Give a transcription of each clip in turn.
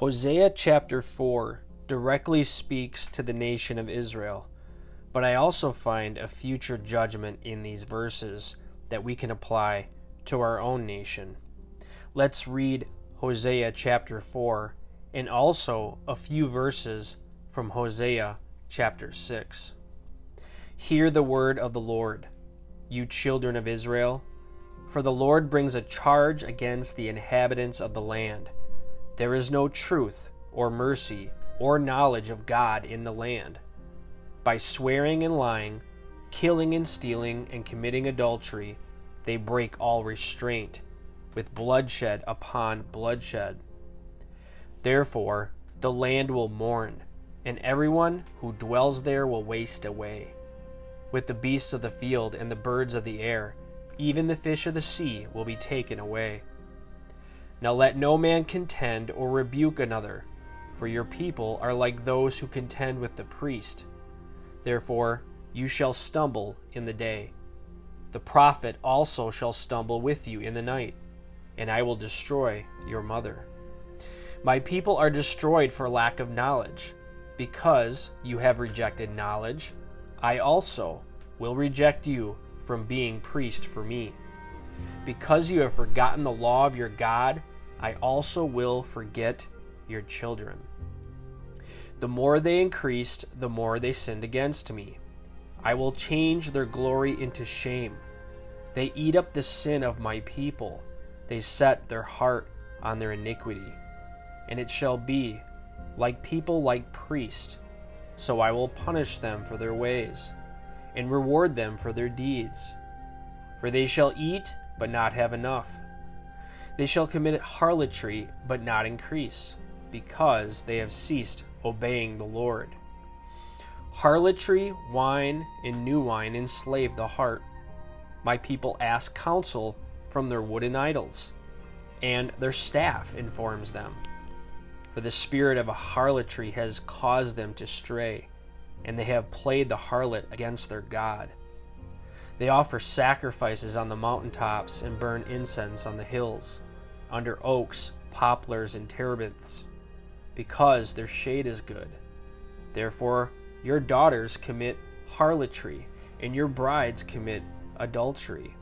Hosea chapter 4 directly speaks to the nation of Israel, but I also find a future judgment in these verses that we can apply to our own nation. Let's read Hosea chapter 4 and also a few verses from Hosea chapter 6. Hear the word of the Lord, you children of Israel, for the Lord brings a charge against the inhabitants of the land. There is no truth or mercy or knowledge of God in the land. By swearing and lying, killing and stealing and committing adultery, they break all restraint, with bloodshed upon bloodshed. Therefore, the land will mourn, and everyone who dwells there will waste away. With the beasts of the field and the birds of the air, even the fish of the sea will be taken away. Now let no man contend or rebuke another, for your people are like those who contend with the priest. Therefore you shall stumble in the day. The prophet also shall stumble with you in the night, and I will destroy your mother. My people are destroyed for lack of knowledge. Because you have rejected knowledge, I also will reject you from being priest for me. Because you have forgotten the law of your God, I also will forget your children. The more they increased, the more they sinned against me. I will change their glory into shame. They eat up the sin of my people. They set their heart on their iniquity. And it shall be, like people like priests, so I will punish them for their ways, and reward them for their deeds. For they shall eat, but not have enough. They shall commit harlotry, but not increase, because they have ceased obeying the Lord. Harlotry, wine, and new wine enslave the heart. My people ask counsel from their wooden idols, and their staff informs them. For the spirit of harlotry has caused them to stray, and they have played the harlot against their God. They offer sacrifices on the mountaintops and burn incense on the hills, under oaks, poplars, and terebinths, because their shade is good. Therefore your daughters commit harlotry, and your brides commit adultery.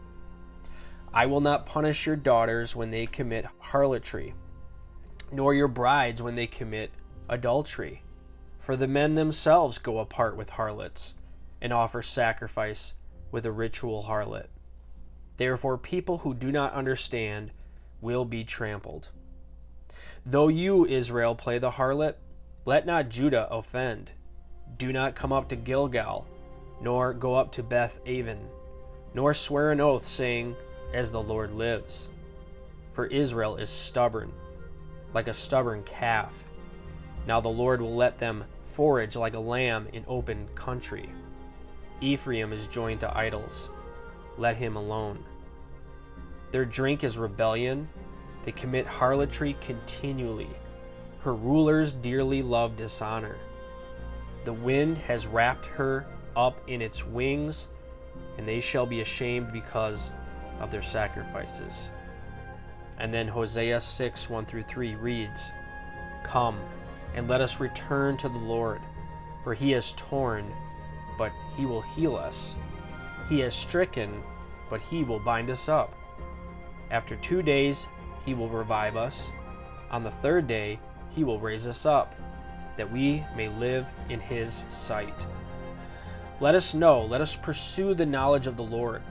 I will not punish your daughters when they commit harlotry, nor your brides when they commit adultery. For the men themselves go apart with harlots, and offer sacrifice with a ritual harlot. Therefore people who do not understand will be trampled. Though you, Israel, play the harlot, let not Judah offend. Do not come up to Gilgal, nor go up to Beth-aven, nor swear an oath, saying, As the Lord lives. For Israel is stubborn, like a stubborn calf. Now the Lord will let them forage like a lamb in open country. Ephraim is joined to idols. Let him alone. Their drink is rebellion. They commit harlotry continually. Her rulers dearly love dishonor. The wind has wrapped her up in its wings, and they shall be ashamed because of their sacrifices. And then Hosea 6:1-3 reads, Come, and let us return to the Lord, for he has torn, but he will heal us. He has stricken, but he will bind us up. After 2 days he will revive us. On the third day he will raise us up, that we may live in his sight. Let us pursue the knowledge of the Lord.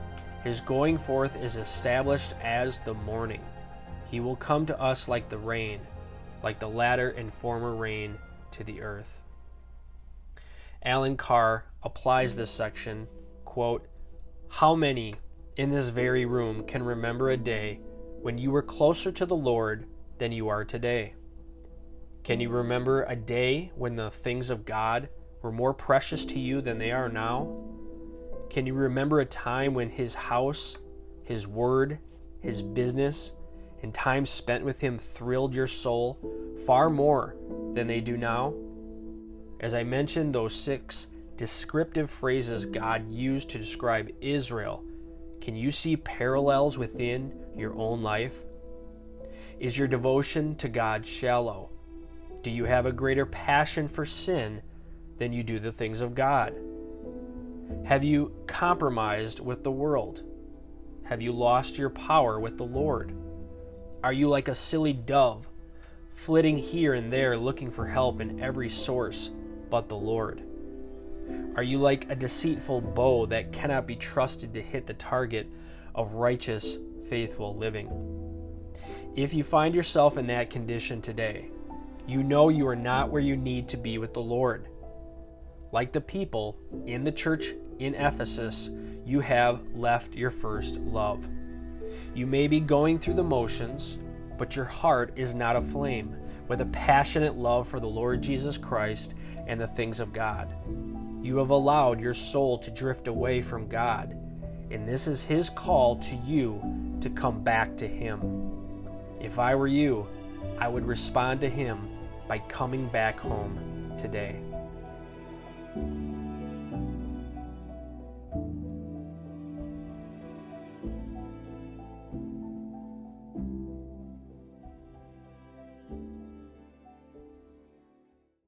His going forth is established as the morning. He will come to us like the rain, like the latter and former rain to the earth. Alan Carr applies this section, quote, How many in this very room can remember a day when you were closer to the Lord than you are today? Can you remember a day when the things of God were more precious to you than they are now? Can you remember a time when his house, his word, his business, and time spent with him thrilled your soul far more than they do now? As I mentioned those 6 descriptive phrases God used to describe Israel, can you see parallels within your own life? Is your devotion to God shallow? Do you have a greater passion for sin than you do the things of God? Have you compromised with the world? Have you lost your power with the Lord? Are you like a silly dove, flitting here and there looking for help in every source but the Lord? Are you like a deceitful bow that cannot be trusted to hit the target of righteous, faithful living? If you find yourself in that condition today, you know you are not where you need to be with the Lord. Like the people in the church in Ephesus, you have left your first love. You may be going through the motions, but your heart is not aflame with a passionate love for the Lord Jesus Christ and the things of God. You have allowed your soul to drift away from God, and this is His call to you to come back to Him. If I were you, I would respond to Him by coming back home today.